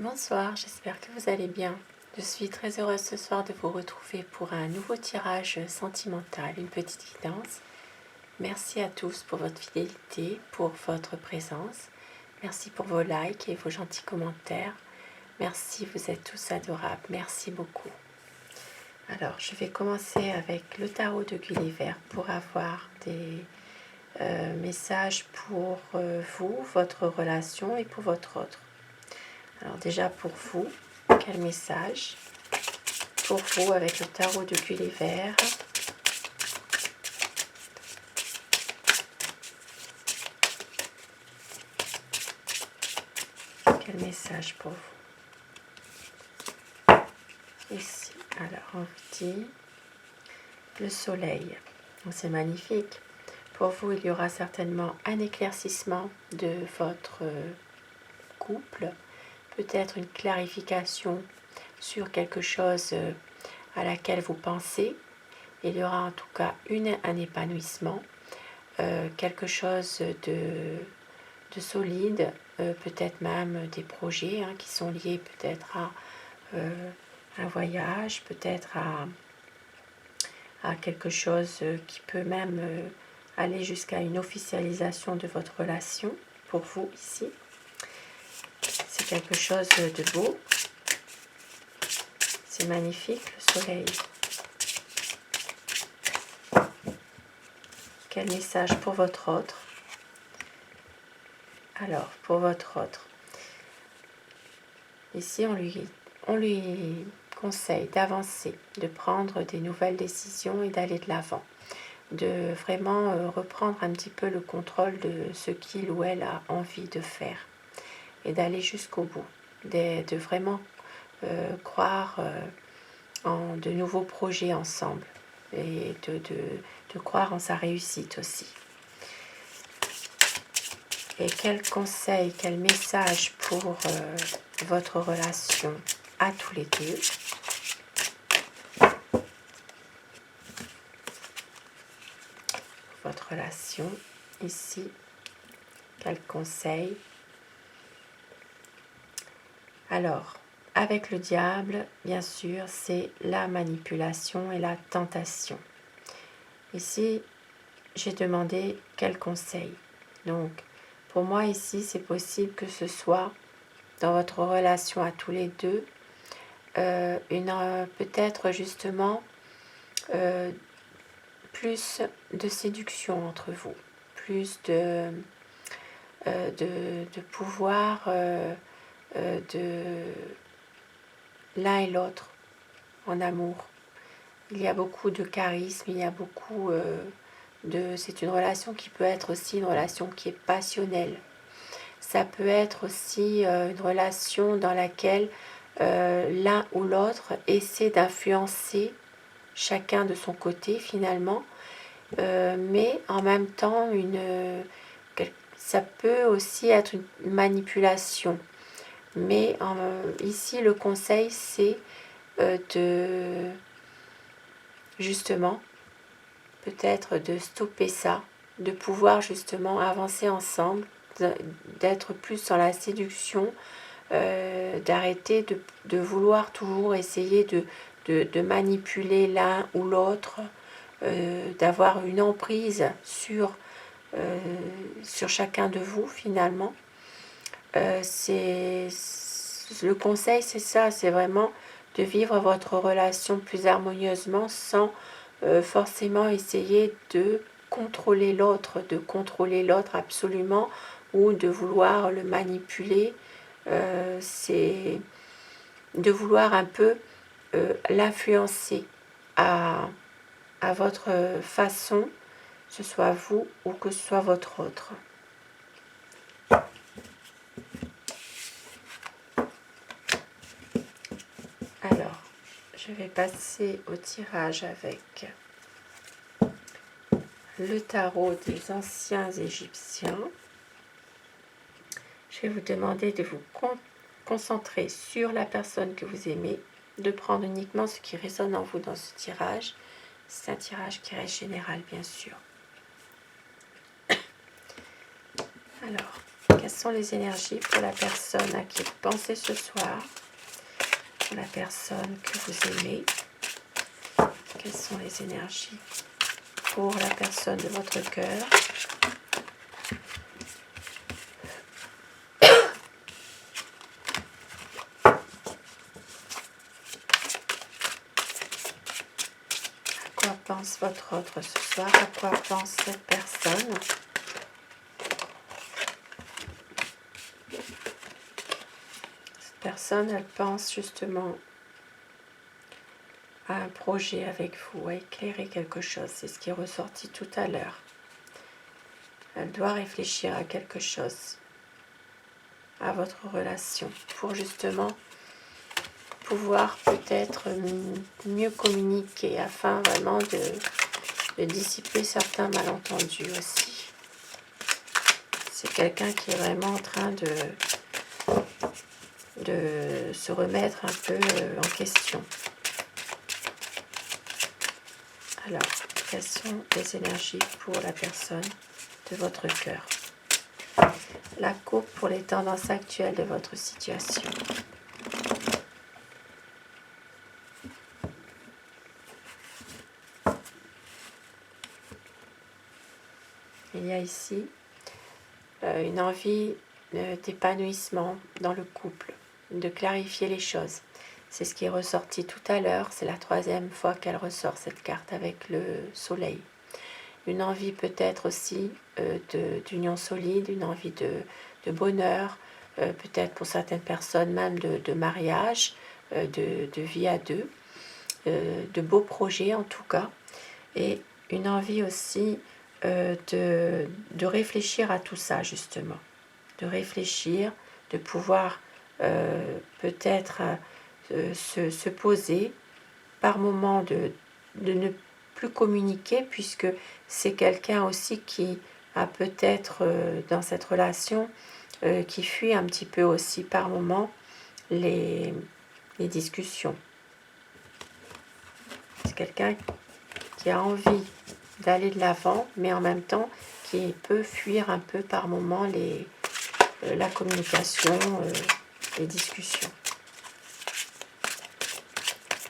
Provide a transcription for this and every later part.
Bonsoir, j'espère que vous allez bien. Je suis très heureuse ce soir de vous retrouver pour un nouveau tirage sentimental, une petite guidance. Merci à tous pour votre fidélité, pour votre présence. Merci pour vos likes et vos gentils commentaires. Merci, vous êtes tous adorables. Merci beaucoup. Alors, je vais commencer avec le tarot de Gulliver pour avoir des messages pour vous, votre relation et pour votre autre. Alors déjà pour vous, quel message pour vous avec le tarot de Gulliver? Quel message pour vous? Ici, alors on vous dit le soleil. C'est magnifique. Pour vous, il y aura certainement un éclaircissement de votre couple, peut-être une clarification sur quelque chose à laquelle vous pensez. Il y aura en tout cas un épanouissement, quelque chose de solide, peut-être même des projets qui sont liés peut-être à un voyage, peut-être à quelque chose qui peut même aller jusqu'à une officialisation de votre relation pour vous ici. C'est quelque chose de beau. C'est magnifique, le soleil. Quel message pour votre autre? Alors, pour votre autre, ici on lui conseille d'avancer, de prendre des nouvelles décisions et d'aller de l'avant, de vraiment reprendre un petit peu le contrôle de ce qu'il ou elle a envie de faire et d'aller jusqu'au bout, de vraiment croire en de nouveaux projets ensemble et de croire en sa réussite aussi. Et quel conseil, quel message pour votre relation à tous les deux? Votre relation ici, quel conseil? Alors, avec le diable, bien sûr, c'est la manipulation et la tentation. Ici, j'ai demandé quel conseil. Donc, pour moi ici, c'est possible que ce soit dans votre relation à tous les deux, peut-être justement plus de séduction entre vous, plus de pouvoir de l'un et l'autre en amour. Il y a beaucoup de charisme, il y a beaucoup c'est une relation qui peut être aussi une relation qui est passionnelle. Ça peut être aussi une relation dans laquelle l'un ou l'autre essaie d'influencer chacun de son côté finalement, mais en même temps ça peut aussi être une manipulation. Mais ici le conseil c'est de justement peut-être de stopper ça, de pouvoir justement avancer ensemble, d'être plus dans la séduction, d'arrêter de vouloir toujours essayer de manipuler l'un ou l'autre, d'avoir une emprise sur chacun de vous finalement. Le conseil c'est ça, c'est vraiment de vivre votre relation plus harmonieusement sans forcément essayer de contrôler l'autre absolument ou de vouloir le manipuler. C'est de vouloir un peu l'influencer à votre façon, que ce soit vous ou que ce soit votre autre. Alors, je vais passer au tirage avec le tarot des anciens Égyptiens. Je vais vous demander de vous concentrer sur la personne que vous aimez, de prendre uniquement ce qui résonne en vous dans ce tirage. C'est un tirage qui reste général, bien sûr. Alors, Quelles sont les énergies pour la personne à qui vous pensez ce soir? Pour la personne que vous aimez. Quelles sont les énergies pour la personne de votre cœur? À quoi pense votre autre ce soir? À quoi pense cette personne? Cette personne, elle pense justement à un projet avec vous, à éclairer quelque chose. C'est ce qui est ressorti tout à l'heure. Elle doit réfléchir à quelque chose, à votre relation, pour justement pouvoir peut-être mieux communiquer afin vraiment de dissiper certains malentendus aussi. C'est quelqu'un qui est vraiment en train de se remettre un peu en question. Alors, quelles sont les énergies pour la personne de votre cœur? La coupe pour les tendances actuelles de votre situation. Il y a ici une envie d'épanouissement dans le couple, de clarifier les choses. C'est ce qui est ressorti tout à l'heure, c'est la 3e fois qu'elle ressort cette carte avec le soleil. Une envie peut-être aussi d'union solide, une envie de bonheur, peut-être pour certaines personnes même de mariage, de vie à deux, de beaux projets en tout cas, et une envie aussi de réfléchir à tout ça justement, de réfléchir, de pouvoir peut-être se poser par moment, de ne plus communiquer, puisque c'est quelqu'un aussi qui a peut-être dans cette relation qui fuit un petit peu aussi par moment les discussions. C'est quelqu'un qui a envie d'aller de l'avant, mais en même temps qui peut fuir un peu par moment la communication, les discussions.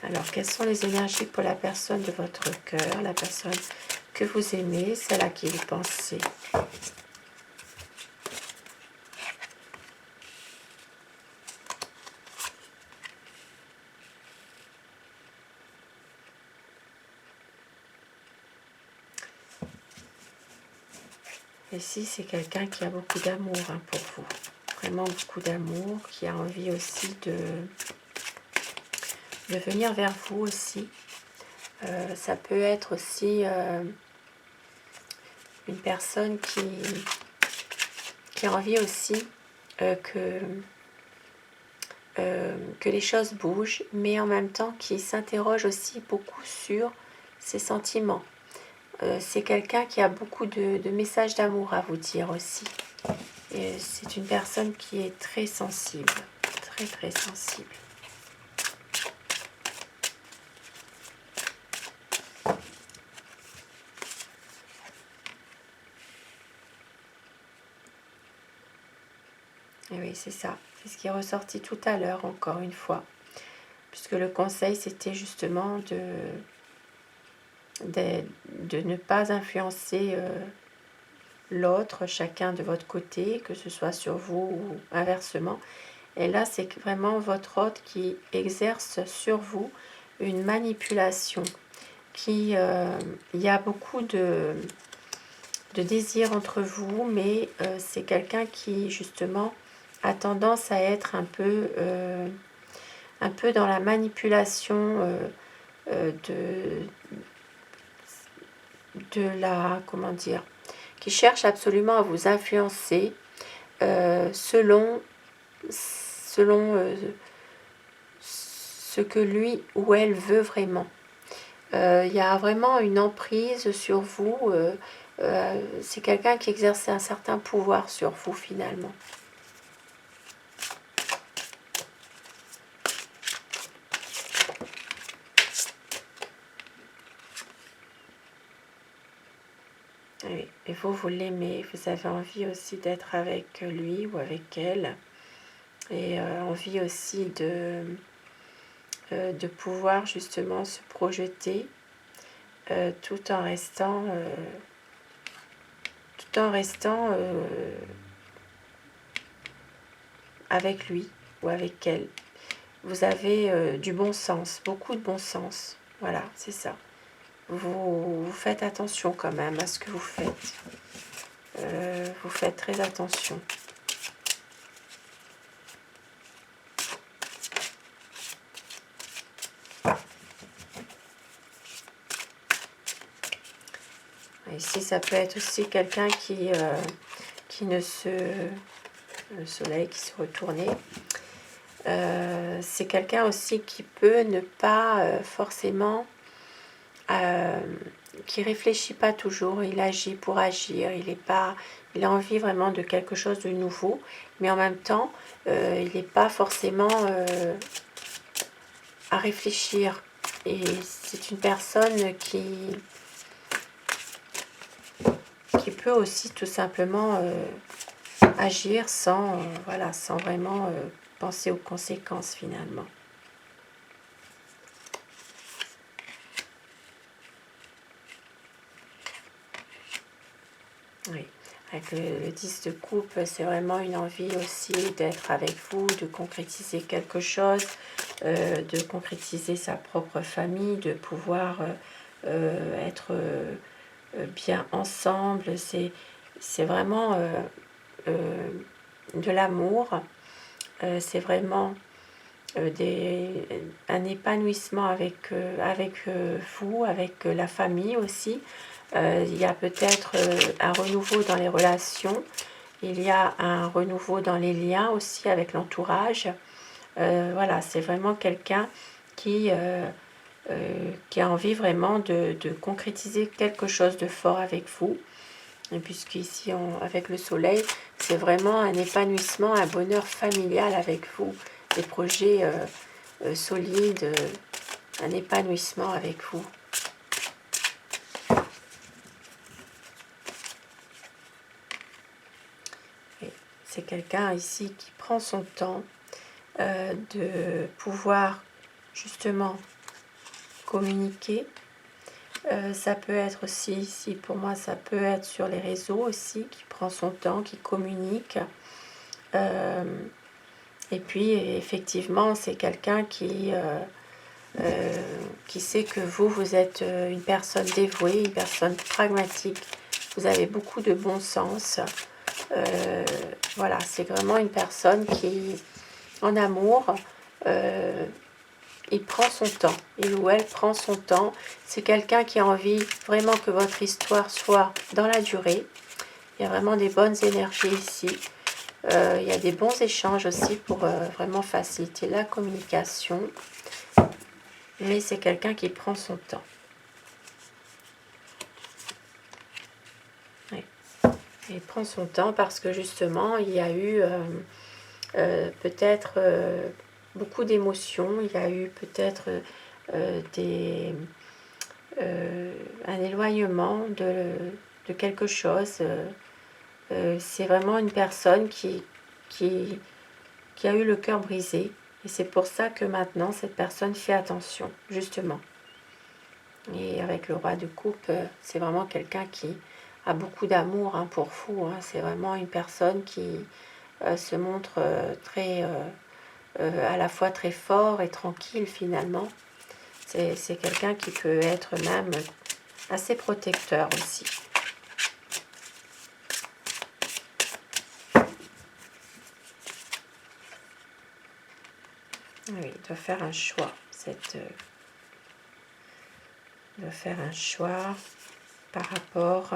Alors, quelles sont les énergies pour la personne de votre cœur, la personne que vous aimez, celle à qui vous pensez? Ici, c'est quelqu'un qui a beaucoup d'amour pour vous, vraiment beaucoup d'amour, qui a envie aussi de venir vers vous aussi. Ça peut être aussi une personne qui a envie aussi que les choses bougent, mais en même temps qui s'interroge aussi beaucoup sur ses sentiments. C'est quelqu'un qui a beaucoup de messages d'amour à vous dire aussi. C'est une personne qui est très sensible, très très sensible. Et oui, c'est ça. C'est ce qui est ressorti tout à l'heure, encore une fois. Puisque le conseil, c'était justement de ne pas influencer l'autre, chacun de votre côté, que ce soit sur vous ou inversement. Et là, c'est vraiment votre hôte qui exerce sur vous une manipulation. Il y a beaucoup de désir entre vous, mais c'est quelqu'un qui, justement, a tendance à être un peu dans la manipulation de la, comment dire, qui cherche absolument à vous influencer selon ce que lui ou elle veut vraiment. Il y a vraiment une emprise sur vous. C'est quelqu'un qui exerce un certain pouvoir sur vous finalement. Oui. Et vous, vous l'aimez, vous avez envie aussi d'être avec lui ou avec elle, et envie aussi de pouvoir justement se projeter tout en restant avec lui ou avec elle. Vous avez du bon sens, beaucoup de bon sens. Voilà, c'est ça. Vous faites attention quand même à ce que vous faites. Vous faites très attention. Ici, ça peut être aussi quelqu'un qui ne se... Le soleil qui se retournait. C'est quelqu'un aussi qui peut ne pas forcément... qui réfléchit pas toujours, il agit pour agir, il a envie vraiment de quelque chose de nouveau, mais en même temps, il n'est pas forcément à réfléchir. Et c'est une personne qui peut aussi tout simplement agir sans, voilà, sans vraiment penser aux conséquences finalement. Oui, avec le 10 de coupe, c'est vraiment une envie aussi d'être avec vous, de concrétiser quelque chose, de concrétiser sa propre famille, de pouvoir être bien ensemble. C'est vraiment de l'amour, c'est vraiment un épanouissement avec vous, avec la famille aussi. Il y a peut-être un renouveau dans les relations, il y a un renouveau dans les liens aussi avec l'entourage. Voilà, c'est vraiment quelqu'un qui a envie vraiment de concrétiser quelque chose de fort avec vous. Et puisqu'ici, avec le soleil, c'est vraiment un épanouissement, un bonheur familial avec vous, des projets solides, un épanouissement avec vous. C'est quelqu'un ici qui prend son temps de pouvoir justement communiquer. Ça peut être aussi, ici pour moi, ça peut être sur les réseaux aussi, qui prend son temps, qui communique. Et puis effectivement, c'est quelqu'un qui sait que vous êtes une personne dévouée, une personne pragmatique. Vous avez beaucoup de bon sens. Voilà, c'est vraiment une personne qui, en amour, il prend son temps. Il ou elle prend son temps. C'est quelqu'un qui a envie vraiment que votre histoire soit dans la durée. Il y a vraiment des bonnes énergies ici. Il y a des bons échanges aussi pour vraiment faciliter la communication. Mais c'est quelqu'un qui prend son temps. Oui. Il prend son temps parce que justement, il y a eu peut-être beaucoup d'émotions. Il y a eu peut-être un éloignement de quelque chose. C'est vraiment une personne qui a eu le cœur brisé. Et c'est pour ça que maintenant, cette personne fait attention, justement. Et avec le roi de coupe, c'est vraiment quelqu'un qui a beaucoup d'amour pour vous. C'est vraiment une personne qui se montre très, à la fois très fort et tranquille finalement. C'est quelqu'un qui peut être même assez protecteur aussi. Oui, il doit faire un choix. Il doit faire un choix par rapport...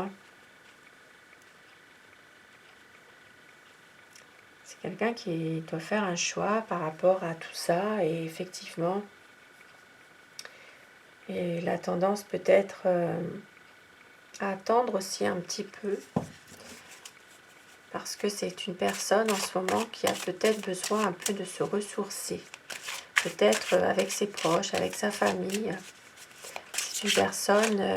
C'est quelqu'un qui doit faire un choix par rapport à tout ça. Et effectivement, il a tendance peut-être à attendre aussi un petit peu. Parce que c'est une personne en ce moment qui a peut-être besoin un peu de se ressourcer. Peut-être avec ses proches, avec sa famille. C'est une personne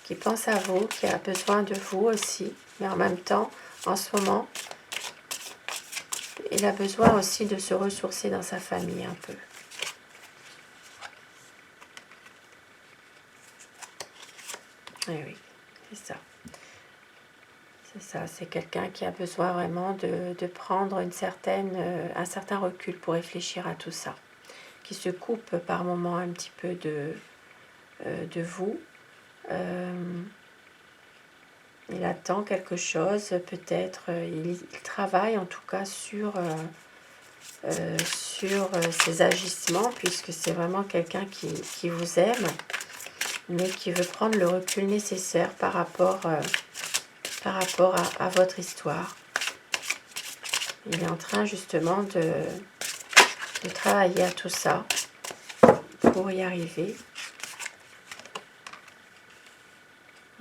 qui pense à vous, qui a besoin de vous aussi, mais en même temps, en ce moment, il a besoin aussi de se ressourcer dans sa famille un peu. Et oui, c'est ça. C'est ça, c'est quelqu'un qui a besoin vraiment de prendre un certain recul pour réfléchir à tout ça, qui se coupe par moments un petit peu de vous. Il attend quelque chose, peut-être, il travaille en tout cas sur ses agissements, puisque c'est vraiment quelqu'un qui vous aime, mais qui veut prendre le recul nécessaire par rapport à votre histoire. Il est en train justement de travailler à tout ça pour y arriver.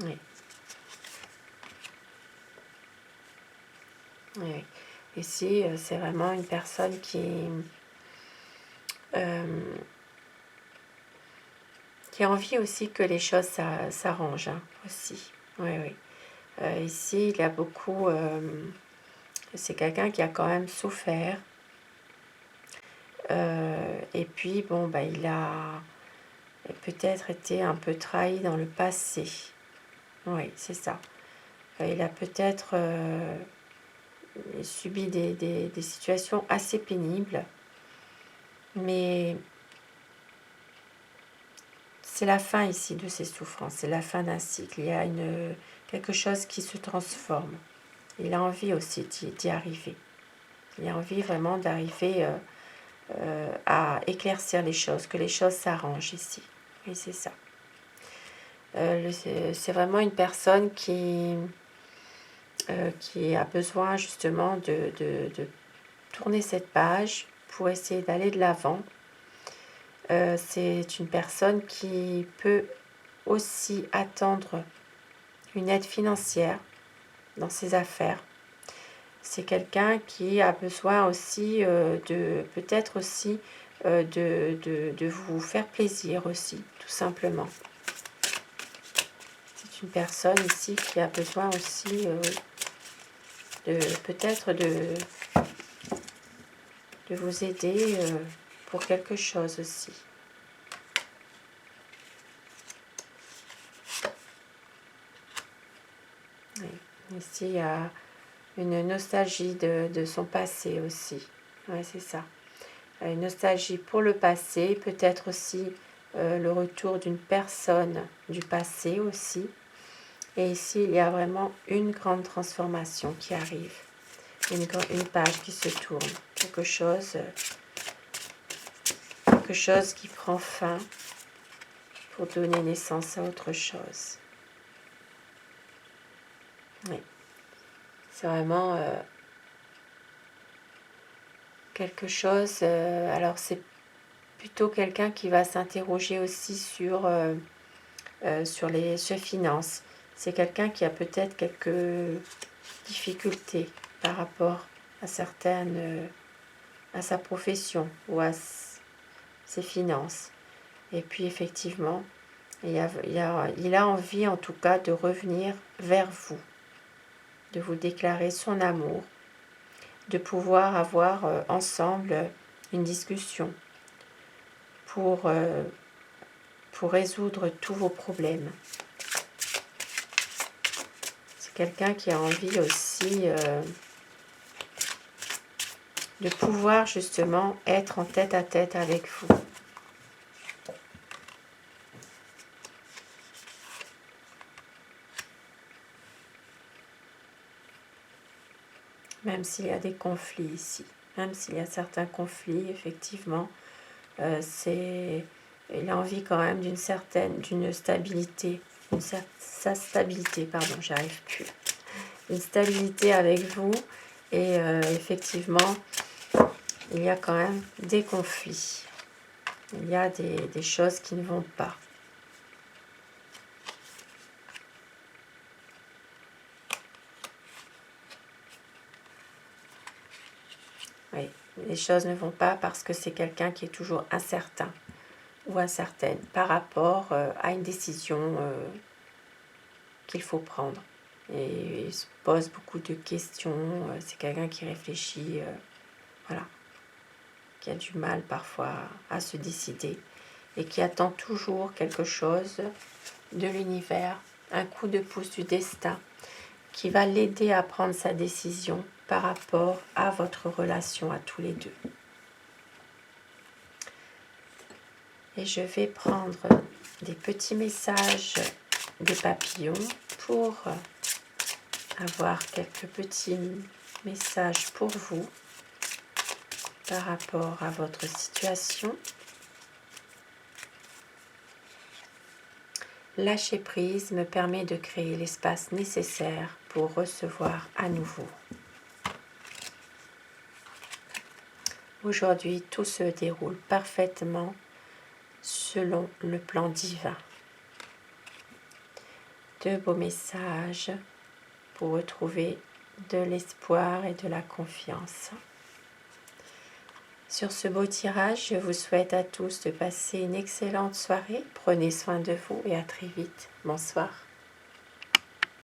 Oui. Oui. Ici, c'est vraiment une personne qui a envie aussi que les choses s'arrangent, hein, aussi. Oui, oui. Ici, il y a beaucoup... c'est quelqu'un qui a quand même souffert. Et puis, bon, bah, il a peut-être été un peu trahi dans le passé. Oui, c'est ça. Il a peut-être subi des situations assez pénibles. Mais c'est la fin ici de ces souffrances. C'est la fin d'un cycle. Il y a quelque chose qui se transforme. Il a envie aussi d'y arriver. Il a envie vraiment d'arriver à éclaircir les choses, que les choses s'arrangent ici. Oui, c'est ça. C'est vraiment une personne qui a besoin justement de tourner cette page pour essayer d'aller de l'avant. C'est une personne qui peut aussi attendre une aide financière dans ses affaires. C'est quelqu'un qui a besoin aussi peut-être aussi de vous faire plaisir aussi, tout simplement. C'est une personne ici qui a besoin aussi peut-être de vous aider pour quelque chose aussi. Oui. Ici, il y a une nostalgie de son passé aussi. Oui, c'est ça. Une nostalgie pour le passé, peut-être aussi le retour d'une personne du passé aussi. Et ici, il y a vraiment une grande transformation qui arrive. Une page qui se tourne. Quelque chose qui prend fin pour donner naissance à autre chose. Oui. C'est vraiment quelque chose... alors, c'est plutôt quelqu'un qui va s'interroger aussi sur ses finances. C'est quelqu'un qui a peut-être quelques difficultés par rapport à à sa profession ou à ses finances. Et puis effectivement, il a envie en tout cas de revenir vers vous, de vous déclarer son amour, de pouvoir avoir ensemble une discussion pour résoudre tous vos problèmes. C'est quelqu'un qui a envie aussi de pouvoir justement être en tête-à-tête avec vous. Même s'il y a des conflits ici, même s'il y a certains conflits, effectivement, il a envie quand même d'une stabilité, sa stabilité, pardon, j'arrive plus, une stabilité avec vous, et effectivement, il y a quand même des conflits, il y a des choses qui ne vont pas. Oui, les choses ne vont pas parce que c'est quelqu'un qui est toujours incertain ou incertaine par rapport à une décision qu'il faut prendre. Et il se pose beaucoup de questions. C'est quelqu'un qui réfléchit, voilà, qui a du mal parfois à se décider et qui attend toujours quelque chose de l'univers, un coup de pouce du destin qui va l'aider à prendre sa décision par rapport à votre relation à tous les deux. Et je vais prendre des petits messages des papillons pour avoir quelques petits messages pour vous par rapport à votre situation. Lâcher prise me permet de créer l'espace nécessaire pour recevoir à nouveau. Aujourd'hui, tout se déroule parfaitement selon le plan divin. De beaux messages pour retrouver de l'espoir et de la confiance. Sur ce beau tirage, je vous souhaite à tous de passer une excellente soirée. Prenez soin de vous et à très vite. Bonsoir.